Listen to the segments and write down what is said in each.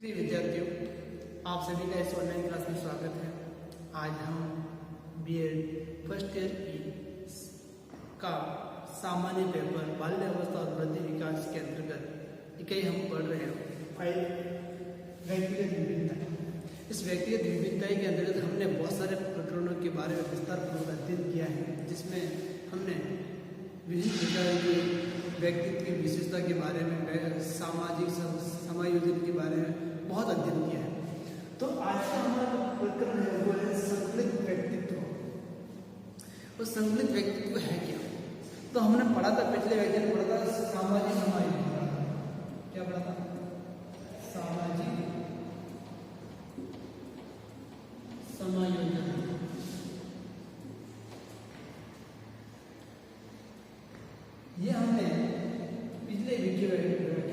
विद्यार्थियों, आप सभी का इस ऑनलाइन क्लास में स्वागत है। आज हम बीएड फर्स्ट ईयर का सामान्य पेपर बाल्य अवस्था और वृद्धि विकास के अंतर्गत इकाई हम पढ़ रहे हैं फाइल व्यक्तिगत विभिन्नता। इस व्यक्तिगत विभिन्नता के अंतर्गत हमने बहुत सारे प्रकरणों के बारे में विस्तारपूर्वक अध्ययन किया है, जिसमें हमने विभिन्न प्रकार के व्यक्तित्व की विशेषता के बारे में, सामाजिक समायोजन के बारे में बहुत अध्ययन किया है। तो आज का हमारा प्रकरण है वो है संकलित व्यक्तित्व। वो संकलित व्यक्तित्व है क्या? तो हमने पढ़ा था, पिछले व्याख्यान पढ़ा था सामाजिक समायोजन। क्या पढ़ा था? सामाजिक समायोजन। ये हमने पिछले वीडियो में पढ़ा।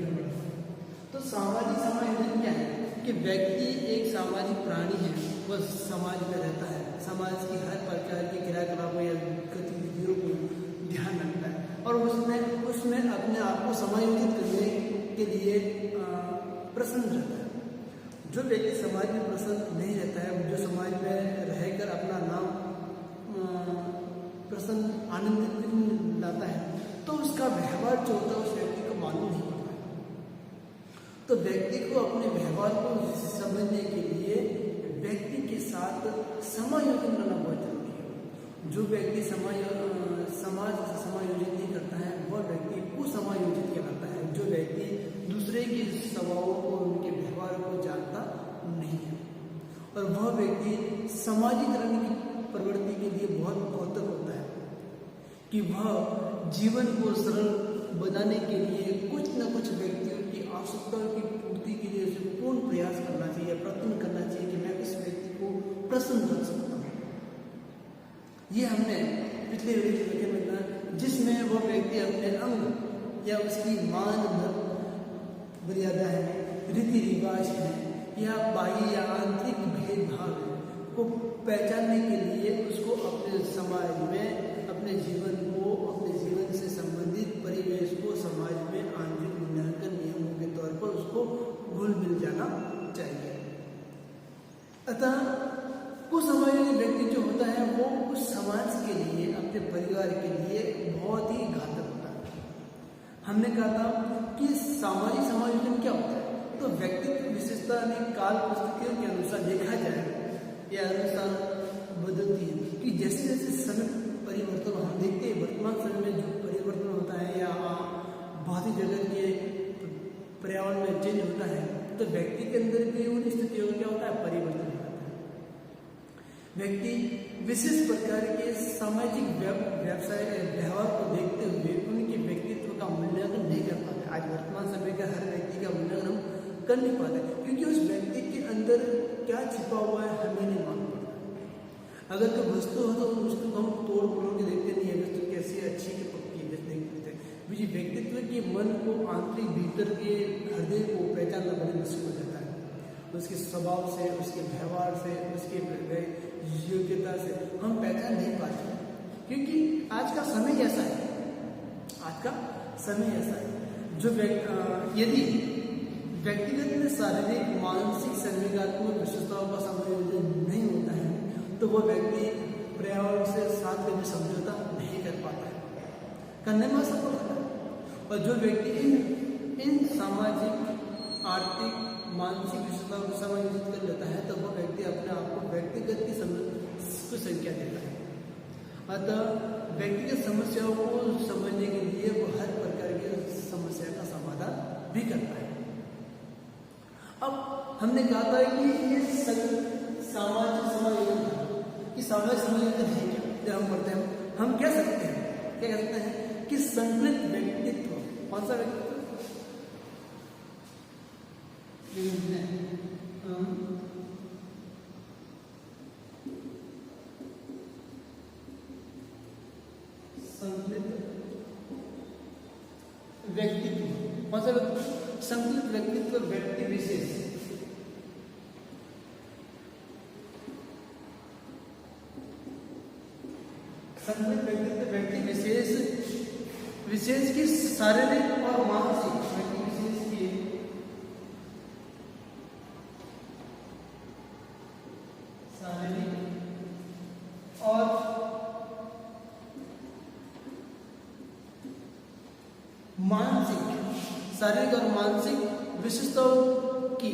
तो सामाजिक समायोजन क्या है कि व्यक्ति एक सामाजिक प्राणी है, वह समाज में रहता है, समाज की हर प्रकार के क्रियाकलापों या गतिविधियों को ध्यान रखता है और उसमें अपने आप को समायोजित करने के लिए प्रसन्न रहता है। जो व्यक्ति समाज में प्रसन्न नहीं रहता है, जो समाज में रहकर अपना नाम प्रसन्न आनंद लाता है, तो उसका व्यवहार जो होता है उस व्यक्ति को मालूम नहीं पड़ता। तो व्यक्ति को अपने व्यवहार को समझने के लिए व्यक्ति के साथ समायोजन करना बहुत जरूरी है। जो व्यक्ति समाज समायोजित नहीं करता है, वह व्यक्ति कुसमायोजित कहलाता है। जो व्यक्ति दूसरे के स्वभावों को, उनके व्यवहार को जानता नहीं है, और वह व्यक्ति सामाजिकरण की प्रवृत्ति के लिए बहुत घातक होता है कि वह जीवन को सरल बनाने के लिए कुछ न कुछ व्यक्तियों की आवश्यकताओं की पूर्ति के लिए उसे पूर्ण प्रयास करना चाहिए, प्रयत्न करना चाहिए कि मैं इस व्यक्ति को प्रसन्न कर सकता हूँ। ये हमने पिछले वीडियो में कहा, जिसमें वह व्यक्ति अपने अंग या उसकी मान मर्यादा है, रीति रिवाज है या बाह्य या आंतरिक भेदभाव को पहचानने के लिए उसको अपने समाज में, अपने जीवन को, अपने जीवन से संबंधित परिवेश को समाज में आंतरिक मूल्यांकन नियमों के तौर पर उसको घुल मिल जाना चाहिए। अतः कुसमायोजित व्यक्ति जो होता है वो उस समाज के लिए, अपने परिवार के लिए बहुत ही घातक होता है। हमने कहा था कि सामाजिक समायोजन क्या होता है? तो व्यक्तित्व विशेषता में काल परिस्थितियों के अनुसार देखा जाए या अनुसार बदलती है कि जैसे जैसे समय परिवर्तन हम देखते हैं, वर्तमान समय में जो परिवर्तन होता है या भौतिक जगत के पर्यावरण में चेंज होता है, तो व्यक्ति के अंदर भी उन स्थितियों का क्या होता है? परिवर्तन होता है। व्यक्ति विशेष प्रकार के सामाजिक व्यवहार को देखते हुए उनके व्यक्तित्व का मूल्यांकन नहीं कर पाते। आज वर्तमान समय का हर व्यक्ति का मूल्यांकन हम कर नहीं पाते, क्योंकि उस व्यक्ति के अंदर क्या छिपा हुआ है हमें नहीं मालूम पड़ता। अगर कोई वस्तु हो तो उस वस्तु को हम तोड़ फोड़ के देखते नहीं है, वस्तु कैसी अच्छी कि पक्की है, देखते हैं। मुझे व्यक्तित्व के मन को, आंतरिक भीतर के हृदय को पहचानना बड़ी मुश्किल हो जाता है। उसके स्वभाव से, उसके व्यवहार से, उसके योग्यता से हम पहचान नहीं पाते, क्योंकि आज का समय ऐसा है। आज का समय ऐसा है जो यदि व्यक्तिगत में शारीरिक, मानसिक, संवेगात्मक विशेषताओं का समायोजन नहीं होता है, तो वह व्यक्ति पर्यावरण से साथ में समझौता नहीं कर पाता है, करने में असफल होता है। और जो व्यक्ति इन सामाजिक, आर्थिक, मानसिक विशेषताओं को समायोजित कर लेता है, तो वह व्यक्ति अपने आप को व्यक्तिगत की संख्या देता है। अतः व्यक्तिगत समस्याओं को समझने के लिए वो हर प्रकार की समस्या का समाधान भी करता है। अब हमने कहा था कि ये सामाजिक समायोजन कि सामाजिक समायोजन है क्या? जब हम पढ़ते हैं हम क्या कह सकते हैं कि संकलित व्यक्तित्व। कौन सा व्यक्तित्व? संकलित व्यक्तित्व। कौन सा व्यक्तित्व? संकलित व्यक्तित्व व्यक्ति विशेष संकलित व्यक्तित्व व्यक्ति विशेष की शारीरिक और मानसिक, व्यक्ति विशेष की मानसिक, शारीरिक और मानसिक विशेषताओं की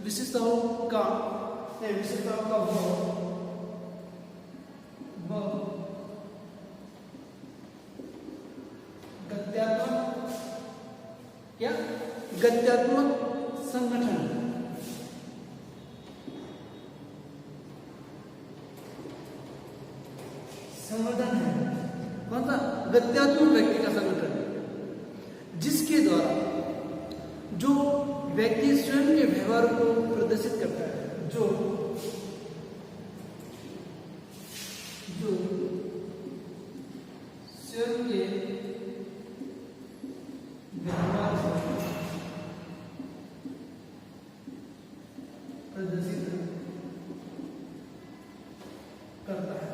विशेषताओं का गत्यात्मक संगठन है। कौन सा? गत्यात्मक व्यक्ति का संगठन, जिसके द्वारा जो व्यक्ति स्वयं के व्यवहार को प्रदर्शित करता है, जो स्वयं के व्यवहार को प्रदर्शित करता है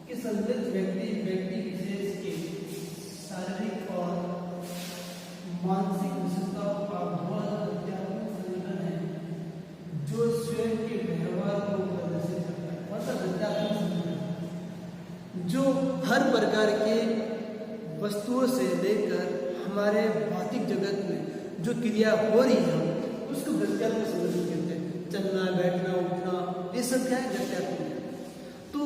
कि संबंधित व्यक्ति विशेष के शारीरिक और मानसिक विशेषताओं का गत्यात्मक संगठन है, जो स्वयं के व्यवहार को प्रदर्शित करता है। मतलब गत्यात्मक संगठन जो हर प्रकार के वस्तुओं से लेकर हमारे भौतिक जगत में जो क्रिया हो रही है उसको गत्यात्मक संगठन कहते हैं। चलना, बैठना, उठना, ये सब क्या है? गत्यात्मक। तो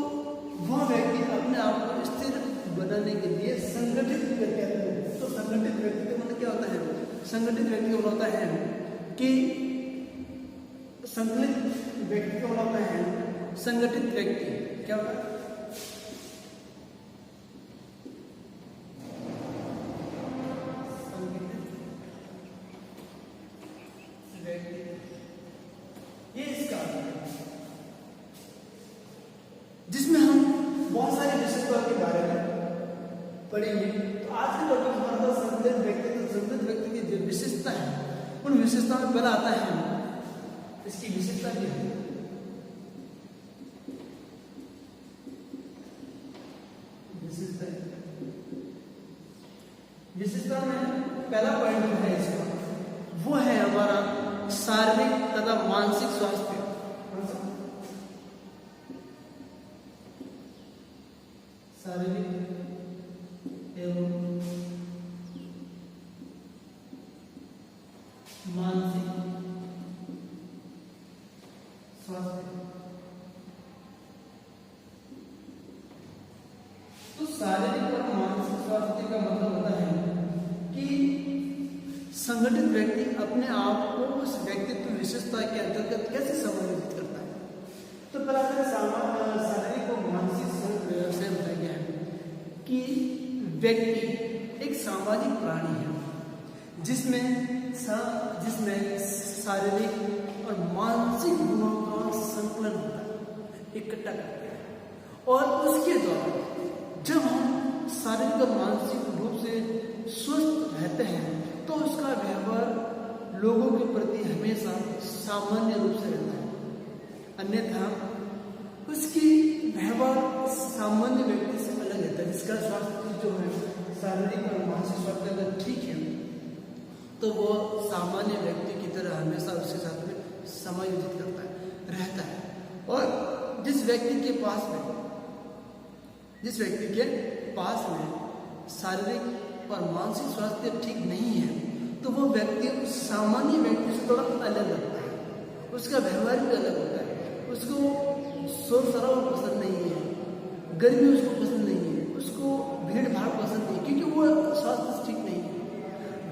वह व्यक्ति अपने आप को स्थिर बनाने के लिए संगठित गत्यात्मक। तो संगठित व्यक्ति का मतलब क्या होता है? संगठित व्यक्ति का होता है कि संगठित व्यक्ति का होता है संगठित व्यक्ति क्या होता है? ये इसका जिसमें हम बहुत सारी विशेषताओं के बारे में पढ़ेंगे। तो आज के टॉपिक हमारा संगठित व्यक्ति, तो संगठित व्यक्ति की जो विशेषता है उन विशेषताओं में पहला आता है इसकी विशेषता क्या है? विशेषता में पहला पॉइंट जो है इसका वो है हमारा शारीरिक तथा मानसिक स्वास्थ्य। शारीरिक एवं मानसिक स्वास्थ्य। तो शारीरिक और मानसिक स्वास्थ्य का मतलब होता है कि संगठित व्यक्ति अपने आप को उस व्यक्तित्व विशेषता के अंतर्गत कैसे समायोजित करता है। तो पहला शारीरिक और मानसिक से बताया गया है कि व्यक्ति एक सामाजिक प्राणी है जिसमें शारीरिक और मानसिक गुणों का संकलन होता है, इकट्ठा करते हैं। और उसके द्वारा जब हम शारीरिक और मानसिक रूप से स्वस्थ रहते हैं तो उसका व्यवहार लोगों के प्रति हमेशा सामान्य रूप से रहता है, अन्यथा उसकी व्यवहार सामान्य व्यक्ति से अलग रहता है। जिसका स्वास्थ्य जो है शारीरिक और मानसिक स्वास्थ्य अगर ठीक है तो वो सामान्य व्यक्ति की तरह हमेशा उसके साथ में समायोजित रहता है। और जिस व्यक्ति के पास में शारीरिक और मानसिक स्वास्थ्य ठीक नहीं है तो वो व्यक्ति सामान्य व्यक्ति से थोड़ा अलग लगता है, उसका व्यवहार भी अलग होता है। उसको शोर शराबा पसंद नहीं है, गर्मी उसको पसंद नहीं है, उसको भीड़ भाड़ पसंद नहीं, क्योंकि वो स्वास्थ्य ठीक नहीं है।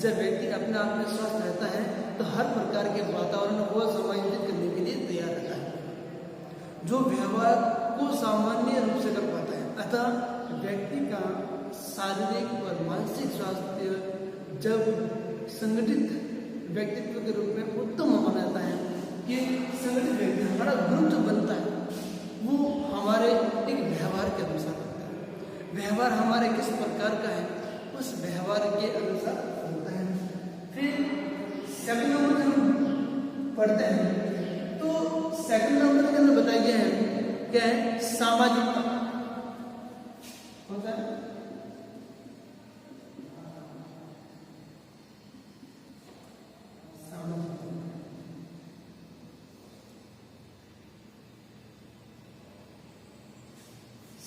जब व्यक्ति अपने आप में स्वस्थ रहता है तो हर प्रकार के वातावरण को समायोजित करने के लिए तैयार रहता है, जो व्यवहार को सामान्य रूप से कर पाता है। अतः व्यक्ति का शारीरिक और मानसिक स्वास्थ्य जब संगठित व्यक्तित्व के रूप में उत्तम माना जाता है कि संगठित व्यक्ति हमारा ग्रुप जो बनता है वो हमारे एक व्यवहार के अनुसार बनता है। व्यवहार हमारे किस प्रकार का है उस व्यवहार के अनुसार बनता है। फिर सेकंड नंबर हम पढ़ते हैं तो सेकंड नंबर के अंदर बताया गया है क्या है? सामाजिकता होता है।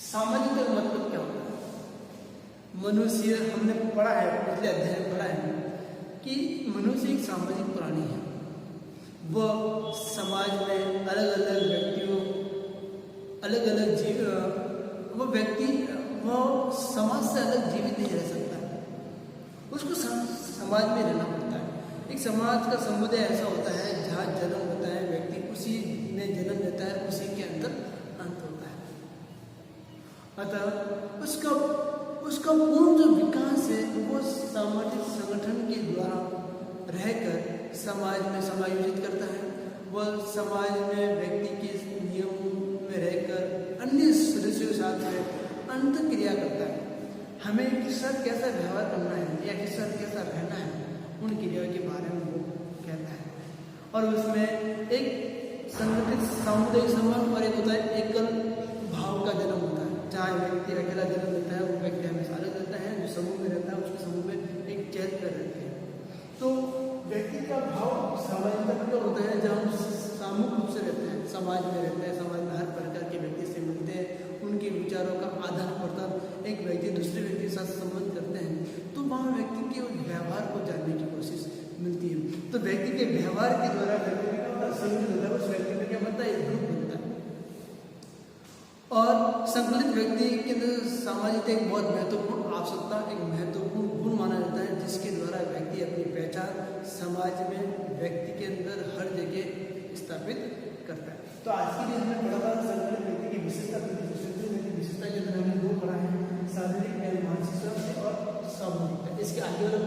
सामाजिक का मतलब क्या होता है? मनुष्य, हमने पढ़ा है, पिछले अध्याय में पढ़ा है कि मनुष्य एक सामाजिक प्राणी है। वह समाज में अलग अलग व्यक्तियों, अलग अलग जीव, वह समाज से अलग जीवित नहीं रह सकता है, उसको समाज में रहना पड़ता है। एक समाज का समुदाय ऐसा होता है जहाँ जन्म होता है, व्यक्ति उसी में जन्म लेता है, उसी के अंदर अंत होता है। अतः उसका पूर्ण जो विकास है वो सामाजिक संगठन के द्वारा रहकर समाज में समायोजित करता है। वह समाज में व्यक्ति के नियम में रहकर अन्य सदस्यों के साथ में अंत क्रिया करता है। हमें किस साथ कैसा व्यवहार करना है या किस साथ कैसा रहना है, उन क्रियाओं के बारे में वो कहता है। और उसमें एक संगठित सामुदायिक संबंध और एक होता है एकल भाव का जन्म होता है। जहाँ व्यक्ति अकेला जन्म लेता है, वो व्यक्ति हमेशा अलग रहता है, जो समूह में रहता है उसके समूह में एक चैत कर रहते हैं। तो व्यक्ति का भाव सामाजिकता का होता है जहाँ हम सामूहिक रूप से रहते हैं, समाज में रहते हैं, समाज में हर प्रकार के व्यक्ति से मिलते हैं, उनके विचारों का आदान प्रदान एक व्यक्ति दूसरे व्यक्ति के साथ संबंध करते हैं, तो वहाँ व्यक्ति के व्यवहार को जानने की कोशिश मिलती है। तो व्यक्ति के व्यवहार के द्वारा व्यक्ति का संगठित होता है, उस व्यक्ति में क्या बनता है? एक ग्रुप बनता है। और संकलित व्यक्ति के अंदर सामाजिकता एक बहुत महत्वपूर्ण आवश्यकता, एक महत्वपूर्ण गुण माना जाता है, जिसके द्वारा व्यक्ति अपनी पहचान समाज में व्यक्ति के अंदर हर जगह स्थापित करता है। तो आज के लिए हमने पढ़ा था संकलित व्यक्ति की विशेषता के अंदर हमने दो पढ़ा है, शारीरिक एवं मानसिक स्वास्थ्य और सामूहिकता। इसके आगे वाला